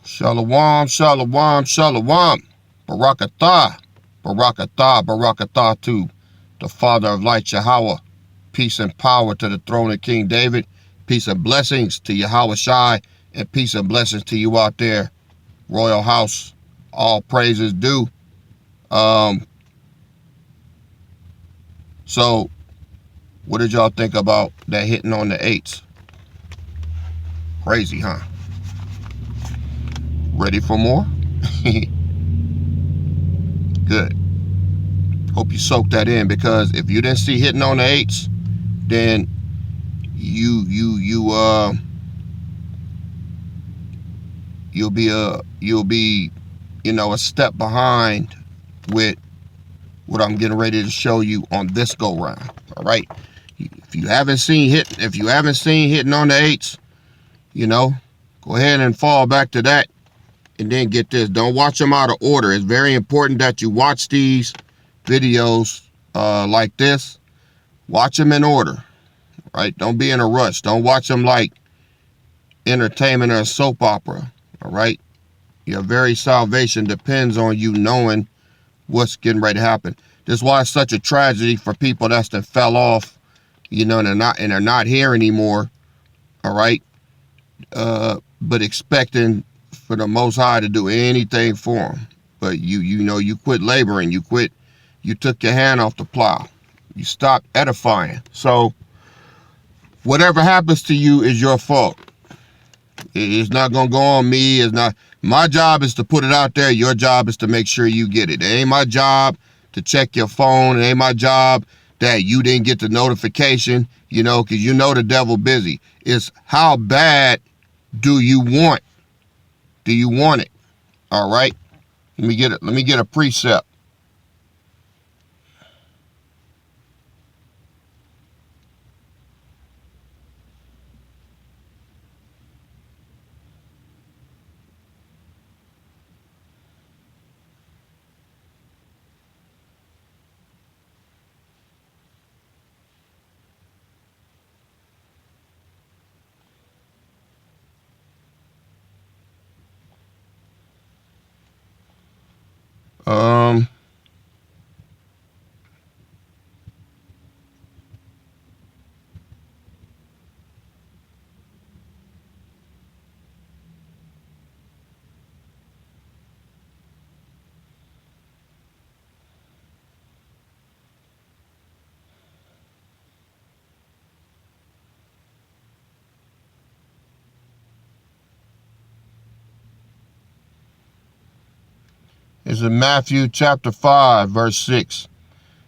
Shalom, shalom, shalom. Barakatah, barakatah, barakatah to the Father of Light, Yahweh. Peace and power to the throne of King David. Peace and blessings to Yahweh Shai. And peace and blessings to you out there, Royal House. All praises due. So, what did y'all think about that hitting on the eights? Crazy, huh? Ready for more? Good. Hope you soak that in, because if you didn't see hitting on the eights, then you'll be a step behind with what I'm getting ready to show you on this go round. All right. If you haven't seen hitting on the eights, go ahead and fall back to that. And then get this, don't watch them out of order. It's very important that you watch these videos like this. Watch them in order, right? Don't be in a rush. Don't watch them like entertainment or a soap opera, all right? Your very salvation depends on you knowing what's getting ready to happen. This is why it's such a tragedy for people that fell off, and they're not here anymore, all right? But expecting for the Most High to do anything for them. But you quit laboring. You took your hand off the plow. You stopped edifying. So whatever happens to you is your fault. It's not going to go on me. It's not. My job is to put it out there. Your job is to make sure you get it. It ain't my job to check your phone. It ain't my job that you didn't get the notification, because the devil busy. It's how bad do you want? Do you want it? All right. Let me get a precept. It's in Matthew chapter 5, verse 6.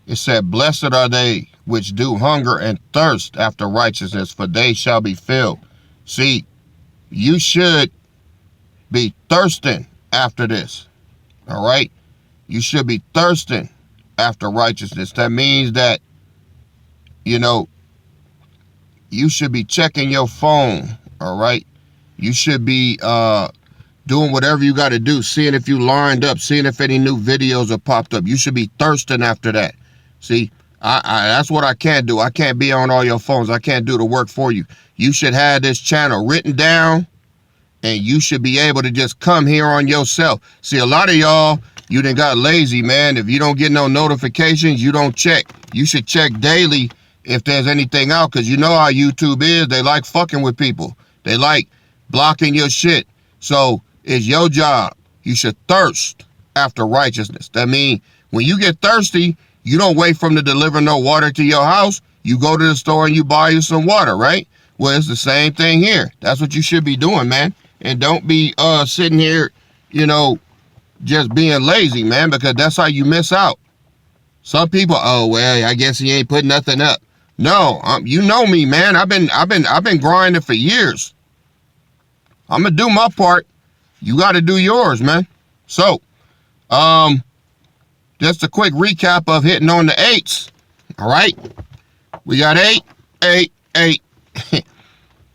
It said, "Blessed are they which do hunger and thirst after righteousness, for they shall be filled." See, you should be thirsting after this. All right? You should be thirsting after righteousness. That means that, you should be checking your phone. All right? You should be doing whatever you got to do, seeing if you lined up, seeing if any new videos are popped up. You should be thirsting after that. See, that's what I can't do. I can't be on all your phones. I can't do the work for you. You should have this channel written down, and you should be able to just come here on yourself. See, a lot of y'all, you done got lazy, man. If you don't get no notifications, you don't check. You should check daily if there's anything out, because you know how YouTube is. They like fucking with people. They like blocking your shit. So it's your job. You should thirst after righteousness. That means when you get thirsty, you don't wait for them to deliver no water to your house. You go to the store and you buy you some water, right? Well, it's the same thing here. That's what you should be doing, man. And don't be sitting here, just being lazy, man, because that's how you miss out. Some people, oh well, I guess he ain't putting nothing up. No, you know me, man. I've been grinding for years. I'm gonna do my part. You got to do yours, man. So, just a quick recap of hitting on the eights. All right. We got 8, 8, 8.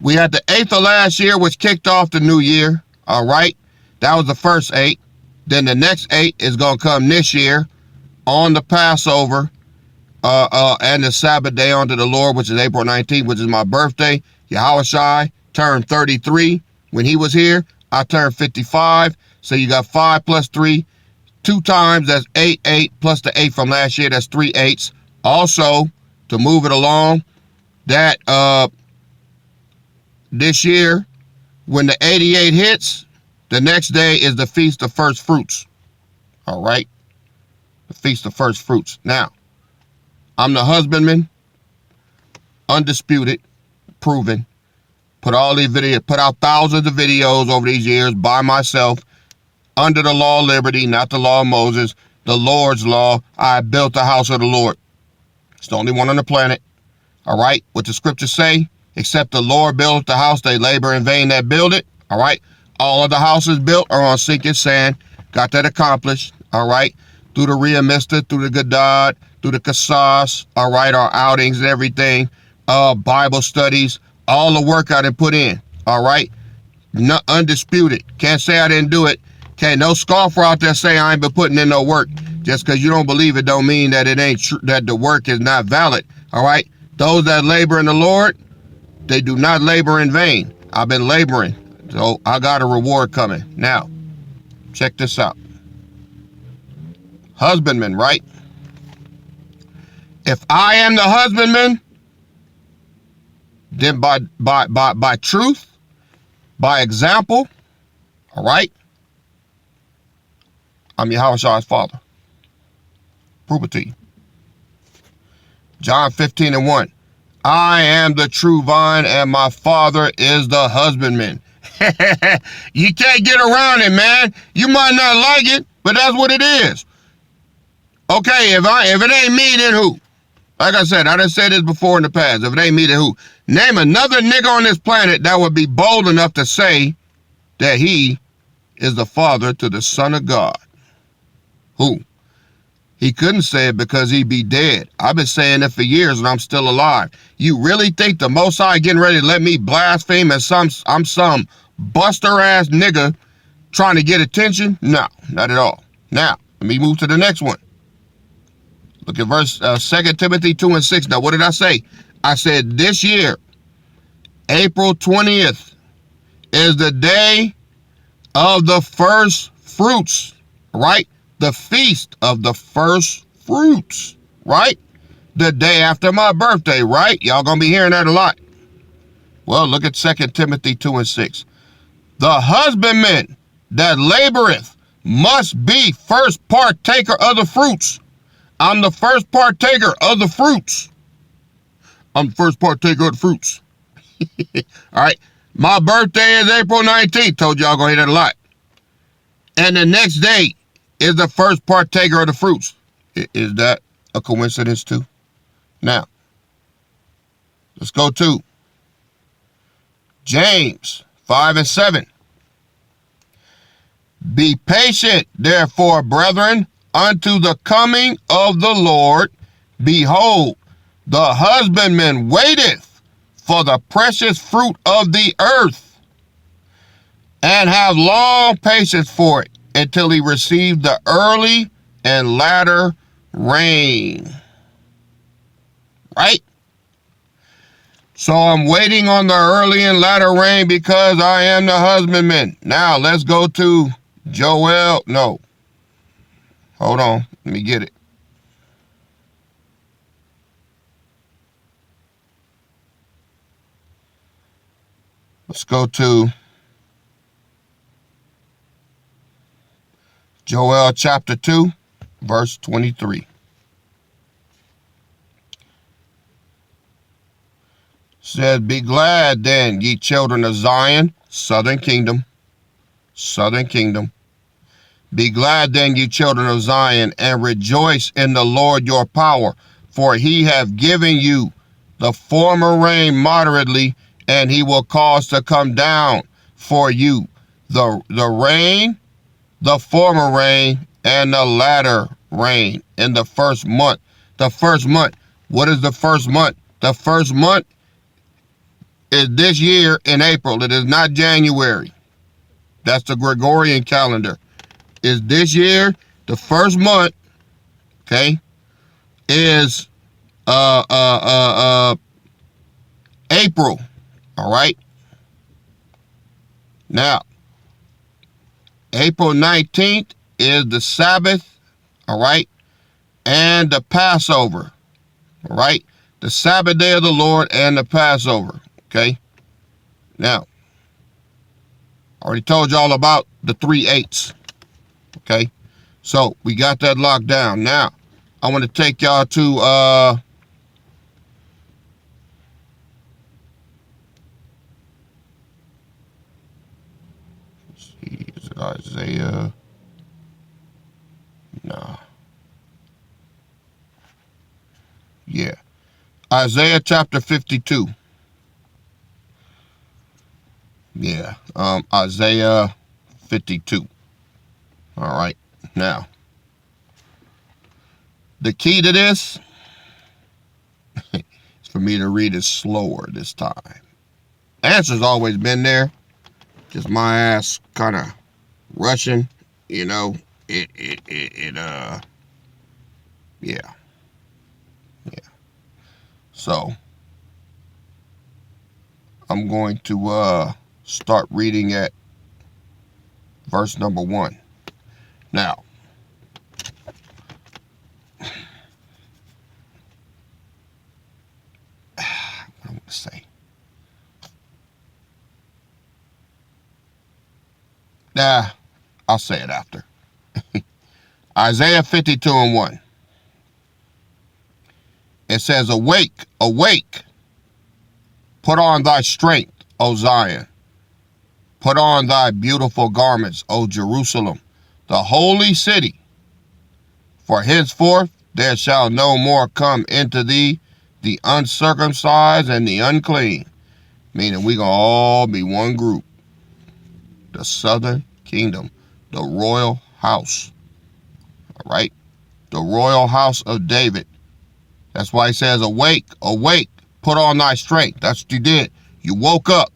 We had the 8th of last year, which kicked off the new year. All right. That was the first 8. Then the next 8 is going to come this year on the Passover and the Sabbath day unto the Lord, which is April 19th, which is my birthday. Yahweh Shai turned 33 when he was here. I turned 55. So you got 5 plus 3. 2 times, that's 8. 8 plus the 8 from last year, that's 3 8s. Also, to move it along, that this year, when the 88 hits, the next day is the Feast of First Fruits. All right? The Feast of First Fruits. Now, I'm the husbandman, undisputed, proven. Put out thousands of videos over these years by myself, under the law of liberty, not the law of Moses, the Lord's law. I built the house of the Lord. It's the only one on the planet. All right? What the scriptures say, except the Lord built the house, they labor in vain that build it. All right? All of the houses built are on sinking sand. Got that accomplished. All right? Through the Ria Mista, through the Gadad, through the Kasas, all right, our outings and everything, Bible studies, all the work I done put in. All right? Not undisputed. Can't say I didn't do it. Okay, no scoffer out there say I ain't been putting in no work. Just because you don't believe it don't mean that it ain't true, that the work is not valid. All right? Those that labor in the Lord, they do not labor in vain. I've been laboring, so I got a reward coming. Now, check this out. Husbandman, right? If I am the husbandman, then by truth, by example, all right, I'm Yahweh's father. Prove it to you. John 15:1. I am the true vine, and my Father is the husbandman. You can't get around it, man. You might not like it, but that's what it is. Okay, if it ain't me, then who? Like I said, I done said this before in the past. If it ain't me, then who? Name another nigga on this planet that would be bold enough to say that he is the father to the Son of God. Who? He couldn't say it because he'd be dead. I've been saying it for years and I'm still alive. You really think the Most High getting ready to let me blaspheme and I'm some buster ass nigga trying to get attention? No, not at all. Now, let me move to the next one. Look at verse 2 Timothy 2:6. Now, what did I say? I said this year, April 20th, is the day of the first fruits, right? The feast of the first fruits, right? The day after my birthday, right? Y'all gonna be hearing that a lot. Well, look at 2 Timothy 2:6. The husbandman that laboreth must be first partaker of the fruits. I'm the first partaker of the fruits. I'm the first partaker of the fruits. All right. My birthday is April 19th. Told y'all gonna hear that a lot. And the next day is the first partaker of the fruits. Is that a coincidence too? Now, let's go to James 5:7. Be patient, therefore, brethren, unto the coming of the Lord. Behold, the husbandman waiteth for the precious fruit of the earth, and have long patience for it, until he receive the early and latter rain. Right? So I'm waiting on the early and latter rain because I am the husbandman. Now let's go to Joel. No. Hold on. Let me get it. Let's go to Joel chapter 2, verse 23. Says, be glad then, ye children of Zion, southern kingdom, southern kingdom. Be glad then, ye children of Zion, and rejoice in the Lord your power, for he hath given you the former rain moderately, and he will cause to come down for you the rain, the former rain, and the latter rain in the first month. The first month. What is the first month? The first month is this year in April. It is not January. That's the Gregorian calendar. Is this year, the first month, okay, is April. All right. Now, April 19th is the Sabbath, all right, and the Passover, all right, the Sabbath day of the Lord and the Passover, okay. Now, I already told y'all about the 3/8, okay, so we got that locked down. Now, I want to take y'all to let's see, is it Isaiah? No. Yeah. Isaiah chapter 52. Yeah. Isaiah 52. All right. Now, the key to this is for me to read it slower this time. Answer's always been there. Just my ass kind of rushing, you know. Yeah. So, I'm going to start reading at verse number 1. Now, what I'm going to say. Nah, I'll say it after. Isaiah 52:1. It says, "Awake, awake, put on thy strength, O Zion. Put on thy beautiful garments, O Jerusalem, the holy city. For henceforth there shall no more come into thee the uncircumcised and the unclean." Meaning we gonna all be one group. The southern kingdom, the royal house. All right? The royal house of David. That's why he says, "Awake, awake, put on thy strength." That's what you did. You woke up.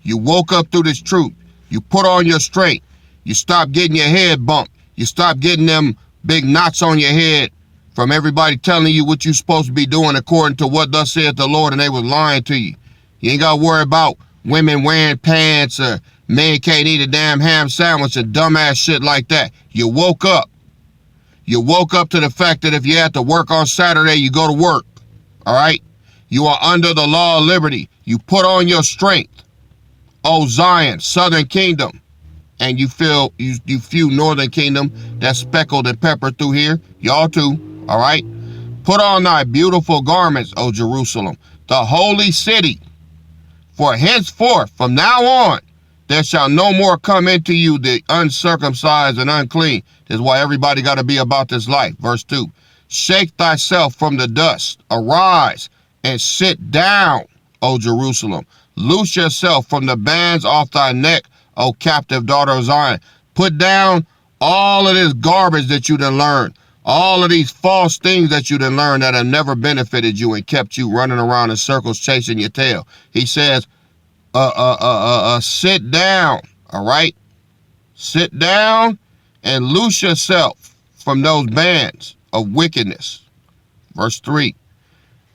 You woke up through this truth. You put on your strength. You stopped getting your head bumped. You stopped getting them big knots on your head from everybody telling you what you're supposed to be doing according to what thus saith the Lord, and they was lying to you. You ain't got to worry about women wearing pants or men can't eat a damn ham sandwich and dumbass shit like that. You woke up. You woke up to the fact that if you had to work on Saturday, you go to work. All right? You are under the law of liberty. You put on your strength. O Zion, southern kingdom. And you feel you few northern kingdom that's speckled and peppered through here. Y'all too. All right? Put on thy beautiful garments, O Jerusalem, the holy city. For henceforth, from now on, there shall no more come into you the uncircumcised and unclean. This is why everybody got to be about this life. Verse 2. Shake thyself from the dust. Arise and sit down, O Jerusalem. Loose yourself from the bands off thy neck, O captive daughter of Zion. Put down all of this garbage that you done learned. All of these false things that you done learned that have never benefited you and kept you running around in circles chasing your tail. He says, sit down, all right? Sit down and loose yourself from those bands of wickedness. Verse 3,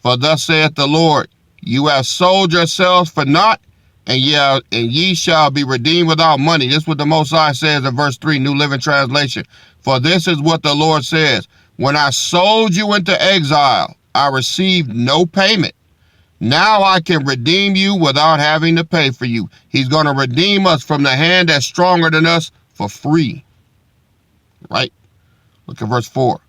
for thus saith the Lord, you have sold yourselves for naught, and ye shall be redeemed without money. This is what the Most High says in verse 3, New Living Translation. For this is what the Lord says, when I sold you into exile, I received no payment. Now I can redeem you without having to pay for you. He's going to redeem us from the hand that's stronger than us for free. Right? Look at verse 4.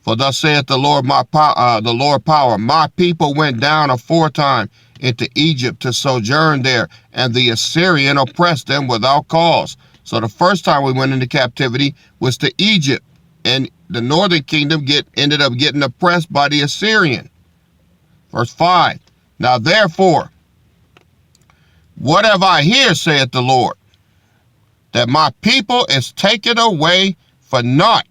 For thus saith the Lord, the Lord power, my people went down aforetime into Egypt to sojourn there, and the Assyrian oppressed them without cause. So the first time we went into captivity was to Egypt, and the northern kingdom ended up getting oppressed by the Assyrian. Verse 5. Now therefore, what have I here, saith the Lord, that my people is taken away for naught.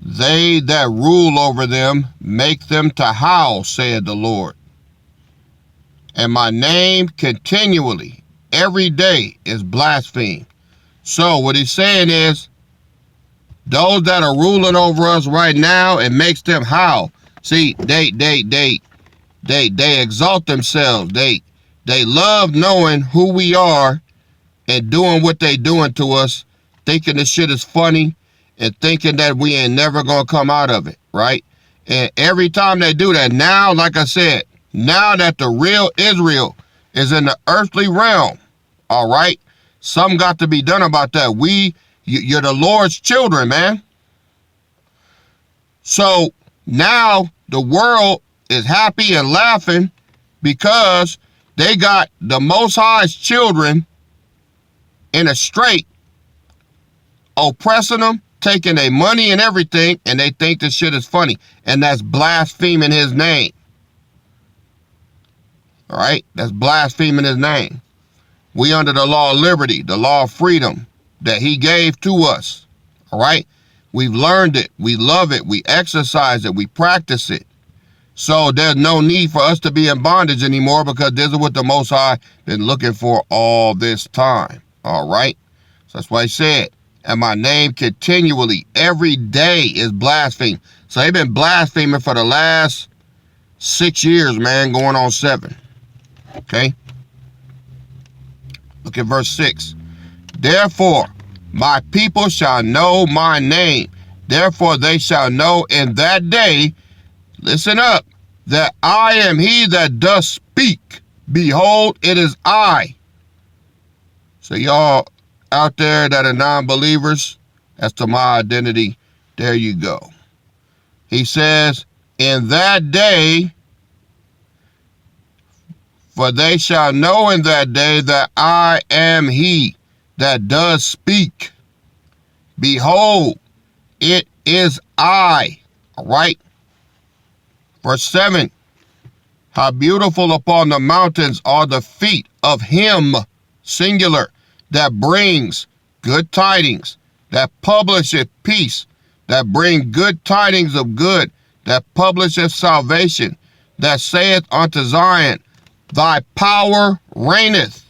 They that rule over them make them to howl, saith the Lord. And my name continually, every day, is blasphemed. So what he's saying is, those that are ruling over us right now, it makes them howl. See, they exalt themselves. They They love knowing who we are and doing what they doing to us, thinking the shit is funny and thinking that we ain't never gonna come out of it, right? And every time they do that, now, like I said, now that the real Israel is in the earthly realm, all right, something got to be done about that. You're the Lord's children, man. So now the world is happy and laughing because they got the Most High's children in a strait, oppressing them, taking their money and everything, and they think this shit is funny. And that's blaspheming his name. All right? That's blaspheming his name. We under the law of liberty, the law of freedom that he gave to us. All right? We've learned it. We love it. We exercise it. We practice it. So there's no need for us to be in bondage anymore because this is what the Most High been looking for all this time. All right? So that's why he said, and my name continually, every day is blasphemed. So they've been blaspheming for the last 6 years, man, going on 7. Okay? Look at verse 6. Therefore, my people shall know my name. Therefore, they shall know in that day, listen up, that I am he that does speak. Behold, it is I. So y'all out there that are non-believers, as to my identity, there you go. He says, in that day, for they shall know in that day that I am he that does speak. Behold, it is I. All right. Verse 7. How beautiful upon the mountains are the feet of him, singular, that brings good tidings, that publisheth peace, that bring good tidings of good, that publisheth salvation, that saith unto Zion, thy power reigneth.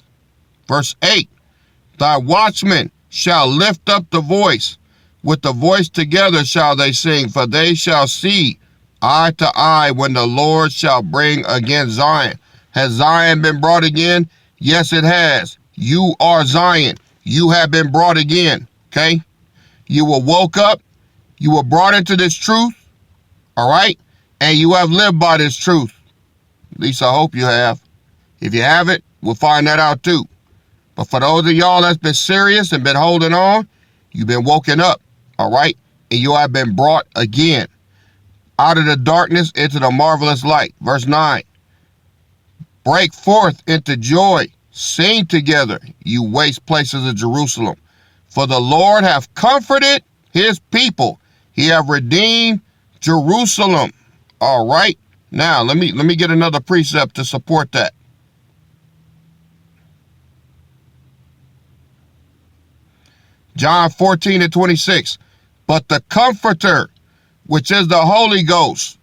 Verse 8. Thy watchmen shall lift up the voice. With the voice together shall they sing, for they shall see eye to eye when the Lord shall bring again Zion. Has Zion been brought again? Yes, it has. You are Zion. You have been brought again, okay? You were woke up. You were brought into this truth, all right? And you have lived by this truth. At least I hope you have. If you haven't, we'll find that out too. But for those of y'all that's been serious and been holding on, you've been woken up, all right? And you have been brought again out of the darkness into the marvelous light. Verse 9. Break forth into joy. Sing together, you waste places of Jerusalem. For the Lord hath comforted his people. He hath redeemed Jerusalem. All right. Now, let me get another precept to support that. John 14:26. But the Comforter, which is the Holy Ghost,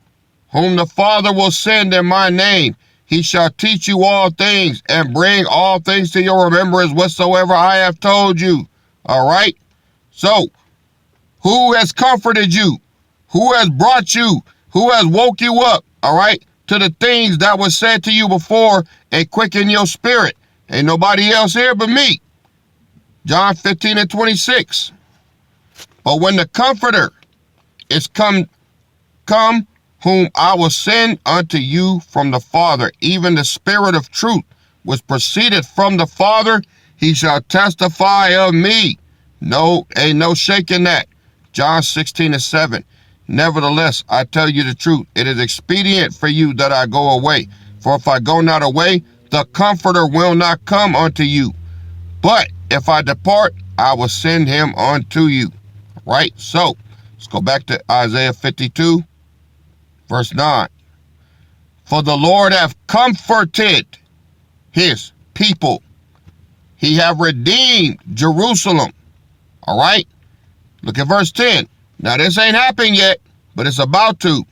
whom the Father will send in my name, he shall teach you all things and bring all things to your remembrance whatsoever I have told you. All right? So, who has comforted you? Who has brought you? Who has woke you up? All right? To the things that was said to you before and quicken your spirit. Ain't nobody else here but me. John 15:26. But when the Comforter is come, whom I will send unto you from the Father, even the Spirit of truth, which proceedeth from the Father, he shall testify of me. No, ain't no shaking that. John 16:7. Nevertheless, I tell you the truth, it is expedient for you that I go away. For if I go not away, the Comforter will not come unto you. But if I depart, I will send him unto you. Right? So, let's go back to Isaiah 52. Verse 9. For the Lord hath comforted his people. He hath redeemed Jerusalem. All right? Look at verse 10. Now this ain't happened yet, but it's about to.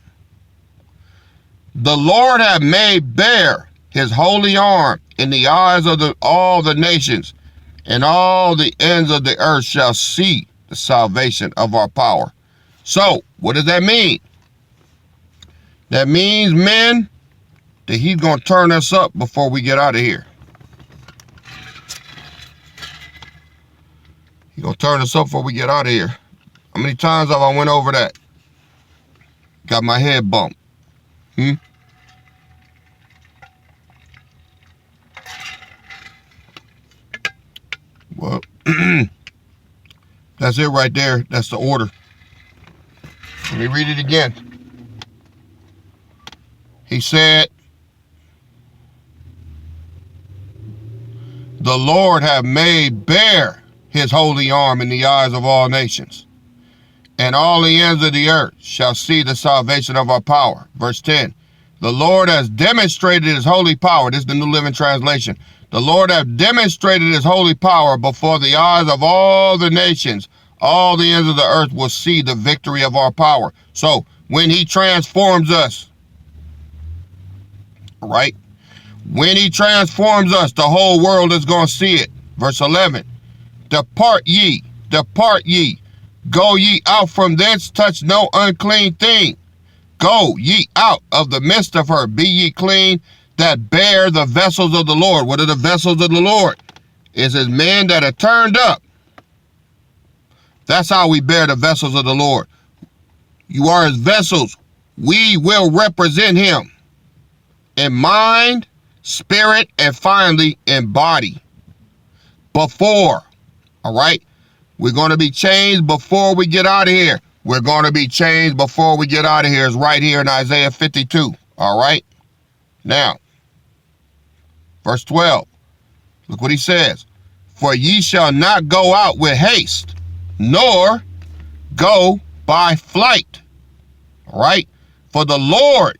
The Lord hath made bare his holy arm in the eyes of all the nations, and all the ends of the earth shall see the salvation of our power. So, what does that mean? That means, men, that he's going to turn us up before we get out of here. You gonna turn us up before we get out of here? How many times have I went over that? Got my head bumped. Well, that's it right there. That's the order. Let me read it again. He said, the Lord hath made bare his holy arm in the eyes of all nations, and all the ends of the earth shall see the salvation of our power. Verse 10, the Lord has demonstrated his holy power. This is the New Living Translation. The Lord hath demonstrated his holy power before the eyes of all the nations. All the ends of the earth will see the victory of our power. So when he transforms us, right? When he transforms us, the whole world is going to see it. Verse 11, depart ye, go ye out from thence, touch no unclean thing. Go ye out of the midst of her, be ye clean, that bear the vessels of the Lord. What are the vessels of the Lord? It's his men that are turned up. That's how we bear the vessels of the Lord. You are his vessels. We will represent him in mind, spirit, and finally in body. Before, all right? We're going to be changed before we get out of here. We're going to be changed before we get out of here. It's right here in Isaiah 52, all right? Now, verse 12, look what he says. For ye shall not go out with haste, nor go by flight, all right? For the Lord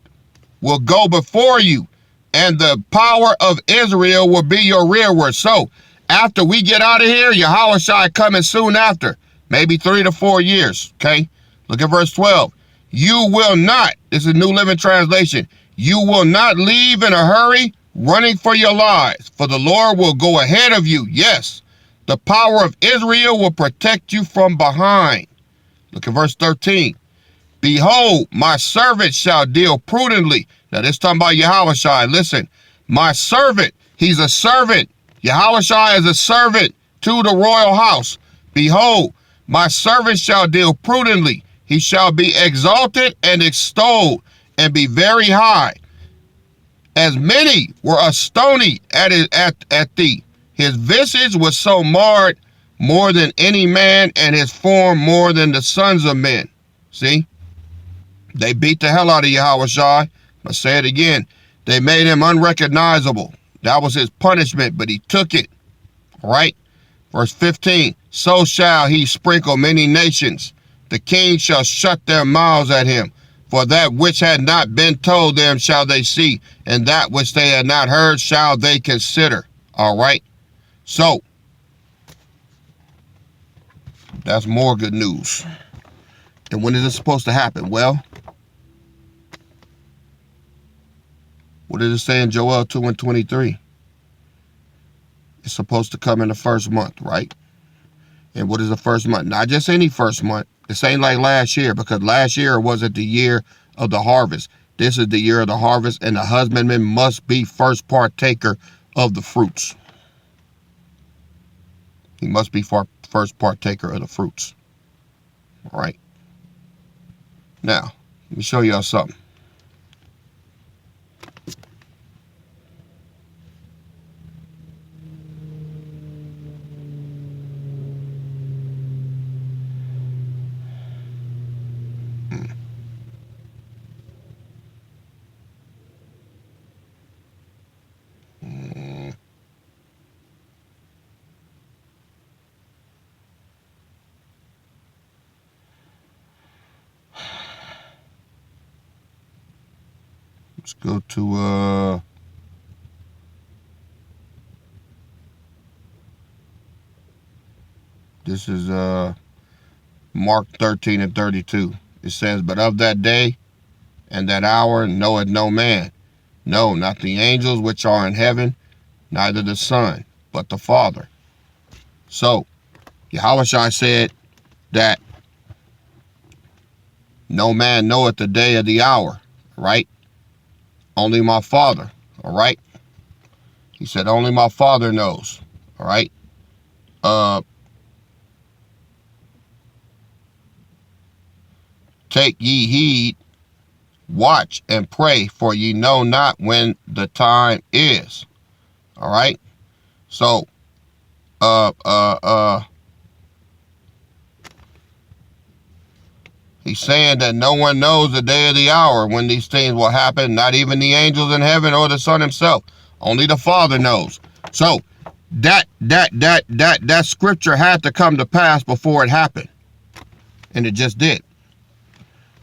will go before you, and the power of Israel will be your rearward. So, after we get out of here, Yahushua coming soon after, maybe 3 to 4 years, okay? Look at verse 12. You will not, this is New Living Translation, you will not leave in a hurry, running for your lives, for the Lord will go ahead of you. Yes, the power of Israel will protect you from behind. Look at verse 13. Behold, my servant shall deal prudently. Now this talking about Yahushua. Listen, my servant, he's a servant. Yahushua is a servant to the royal house. Behold, my servant shall deal prudently. He shall be exalted and extolled and be very high. As many were astonied at thee. His visage was so marred more than any man, and his form more than the sons of men. See? They beat the hell out of Yahushua. I'll say it again. They made him unrecognizable. That was his punishment, but he took it. All right? Verse 15. So shall he sprinkle many nations. The kings shall shut their mouths at him. For that which had not been told them shall they see, and that which they had not heard shall they consider. All right? So, that's more good news. And when is it supposed to happen? Well, what does it say in Joel 2 and 23? It's supposed to come in the first month, right? And what is the first month? Not just any first month. This ain't like last year, because last year wasn't the year of the harvest. This is the year of the harvest, and the husbandman must be first partaker of the fruits. He must be first partaker of the fruits. All right. Now, let me show y'all something. Let's go to this is Mark 13 and 32. It says, but of that day and that hour knoweth no man, no, not the angels which are in heaven, neither the Son, but the Father. So, Yahushua said that no man knoweth the day or the hour, right? Only my Father, all right? He said only my Father knows, all right? Take ye heed, watch and pray, for ye know not when the time is. All right. So, he's saying that no one knows the day or the hour when these things will happen, not even the angels in heaven or the Son himself. Only the Father knows. So, that scripture had to come to pass before it happened. And it just did.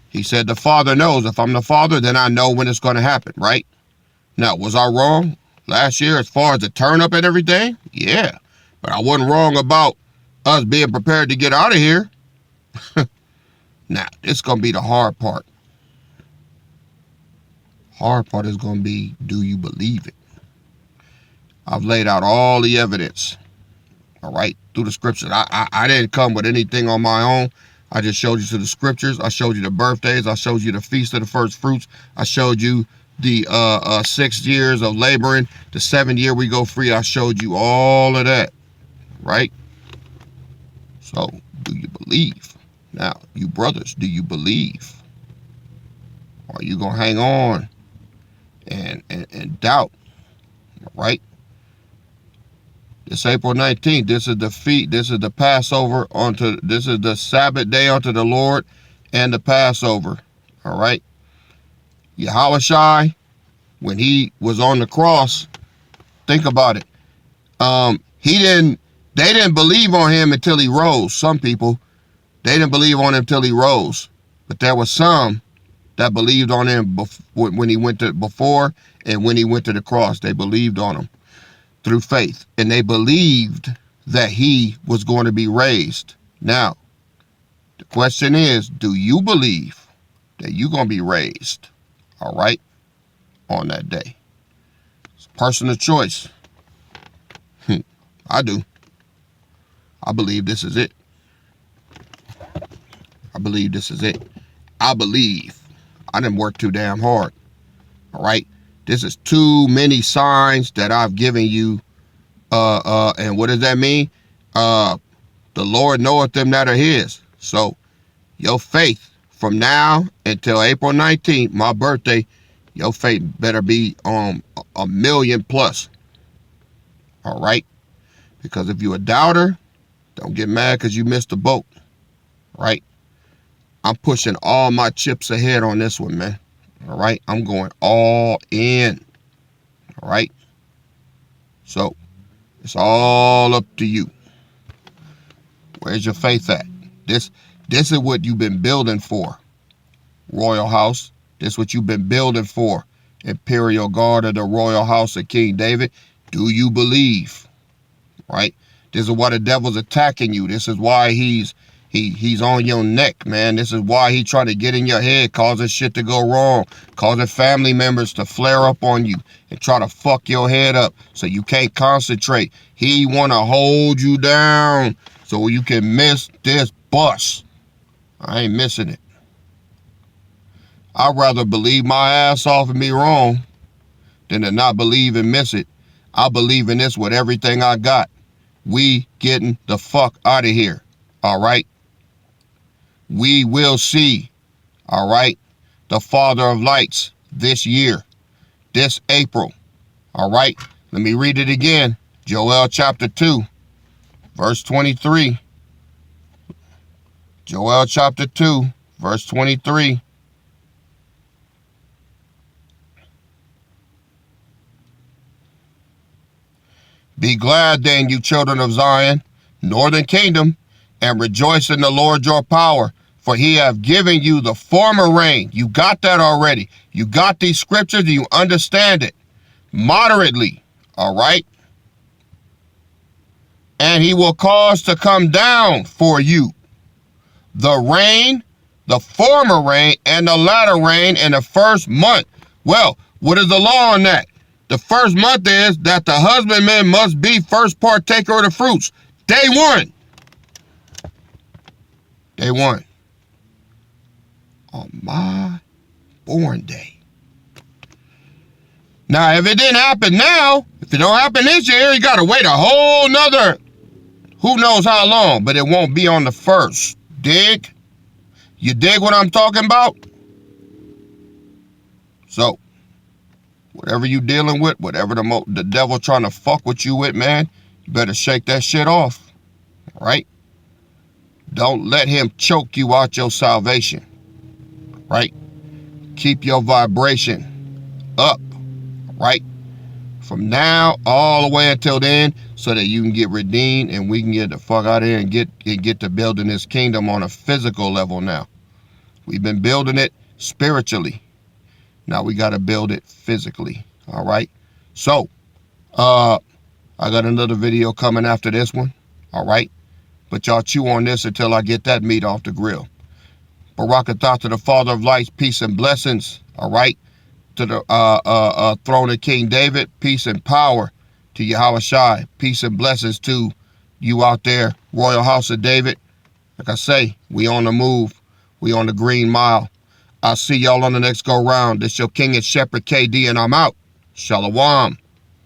He said the Father knows. If I'm the Father, then I know when it's going to happen, right? Now, was I wrong last year as far as the turn up and everything? Yeah. But I wasn't wrong about us being prepared to get out of here. Now, it's going to be the hard part. Hard part is going to be, do you believe it? I've laid out all the evidence, all right, through the scriptures. I didn't come with anything on my own. I just showed you to the scriptures. I showed you the birthdays. I showed you the feast of the first fruits. I showed you the 6 years of laboring. The 7th year we go free. I showed you all of that, right? So, do you believe? Now, you brothers, do you believe? Or are you going to hang on and doubt, right? It's April 19th. This is the feast. This is the Passover this is the Sabbath day unto the Lord and the Passover. All right. Yahushua, when he was on the cross, think about it. They didn't believe on him until he rose. Some people, they didn't believe on him until he rose. But there were some that believed on him when he went to before and when he went to the cross. They believed on him through faith, and they believed that he was going to be raised. Now, the question is, do you believe that you're going to be raised, all right, on that day? It's a personal choice. I do. I believe this is it. I believe this is it. I believe. I didn't work too damn hard, all right? This is too many signs that I've given you. And what does that mean? The Lord knoweth them that are his. So your faith from now until April 19th, my birthday, your faith better be a million plus. All right? Because if you're a doubter, don't get mad because you missed the boat. Right? I'm pushing all my chips ahead on this one, man. All right? I'm going all in. All right? So, it's all up to you. Where's your faith at? This is what you've been building for. Royal House. This is what you've been building for. Imperial Guard of the Royal House of King David. Do you believe? Right? This is why the devil's attacking you. This is why he's on your neck, man. This is why he's trying to get in your head, causing shit to go wrong, causing family members to flare up on you and try to fuck your head up so you can't concentrate. He want to hold you down so you can miss this bus. I ain't missing it. I'd rather believe my ass off and be wrong than to not believe and miss it. I believe in this with everything I got. We getting the fuck out of here. All right? We will see, all right, the Father of Lights this year, this April, all right? Let me read it again. Joel chapter 2, verse 23. Joel chapter 2, verse 23. Be glad then, you children of Zion, northern kingdom, and rejoice in the Lord your power, for he hath given you the former rain. You got that already. You got these scriptures, and you understand it moderately, all right? And he will cause to come down for you the rain, the former rain, and the latter rain in the first month. Well, what is the law on that? The first month is that the husbandman must be first partaker of the fruits. Day one. Day one. On my born day. Now, if it didn't happen now, if it don't happen this year, you got to wait a whole nother, who knows how long, but it won't be on the first. Dig? You dig what I'm talking about? So, whatever you dealing with, whatever the devil trying to fuck with you with, man, you better shake that shit off, right? Don't let him choke you out your salvation, right? Keep your vibration up, right? From now all the way until then, so that you can get redeemed and we can get the fuck out of here and get to building this kingdom on a physical level now. We've been building it spiritually. Now we got to build it physically, all right? So, I got another video coming after this one, all right? But y'all chew on this until I get that meat off the grill. Barakatah to the Father of lights, peace and blessings, all right? To the throne of King David, peace and power to Yahweh Shai, peace and blessings to you out there, Royal House of David. Like I say, we on the move. We on the green mile. I'll see y'all on the next go round. This your King and Shepherd KD, and I'm out. Shalom.